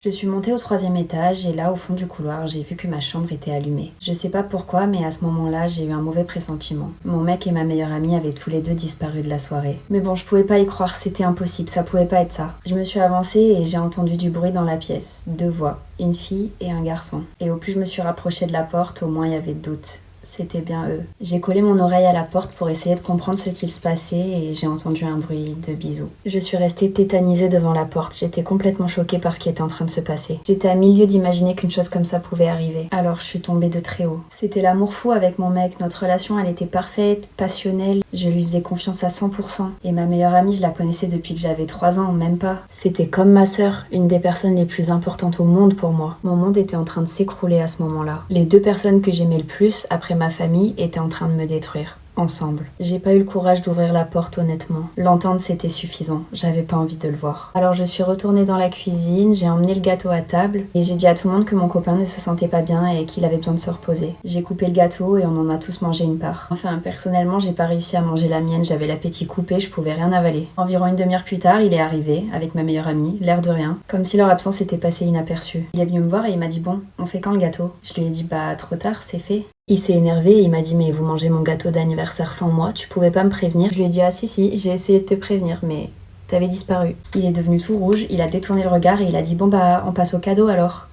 Je suis montée au 3e étage et là, au fond du couloir, j'ai vu que ma chambre était allumée. Je sais pas pourquoi, mais à ce moment-là, j'ai eu un mauvais pressentiment. Mon mec et ma meilleure amie avaient tous les deux disparu de la soirée. Mais bon, je pouvais pas y croire, c'était impossible, ça pouvait pas être ça. Je me suis avancée et j'ai entendu du bruit dans la pièce. 2 voix, une fille et un garçon. Et au plus je me suis rapprochée de la porte, au moins il y avait de doute. C'était bien eux. J'ai collé mon oreille à la porte pour essayer de comprendre ce qu'il se passait et j'ai entendu un bruit de bisous. Je suis restée tétanisée devant la porte. J'étais complètement choquée par ce qui était en train de se passer. J'étais à milieu d'imaginer qu'une chose comme ça pouvait arriver. Alors je suis tombée de très haut. C'était l'amour fou avec mon mec. Notre relation, elle était parfaite, passionnelle. Je lui faisais confiance à 100%. Et ma meilleure amie, je la connaissais depuis que j'avais 3 ans, même pas. C'était comme ma sœur, une des personnes les plus importantes au monde pour moi. Mon monde était en train de s'écrouler à ce moment-là. Les 2 personnes que j'aimais le plus, après ma famille, étaient en train de me détruire. Ensemble. J'ai pas eu le courage d'ouvrir la porte honnêtement. L'entendre c'était suffisant, j'avais pas envie de le voir. Alors je suis retournée dans la cuisine, j'ai emmené le gâteau à table et j'ai dit à tout le monde que mon copain ne se sentait pas bien et qu'il avait besoin de se reposer. J'ai coupé le gâteau et on en a tous mangé une part. Enfin personnellement j'ai pas réussi à manger la mienne, j'avais l'appétit coupé, je pouvais rien avaler. Environ une demi-heure plus tard, il est arrivé avec ma meilleure amie, l'air de rien, comme si leur absence était passée inaperçue. Il est venu me voir et il m'a dit bon, on fait quand le gâteau? Je lui ai dit bah trop tard, c'est fait. Il s'est énervé et il m'a dit mais vous mangez mon gâteau d'anniversaire sans moi, tu pouvais pas me prévenir. Je lui ai dit ah si, j'ai essayé de te prévenir mais t'avais disparu. Il est devenu tout rouge, il a détourné le regard et il a dit bon bah on passe au cadeau alors.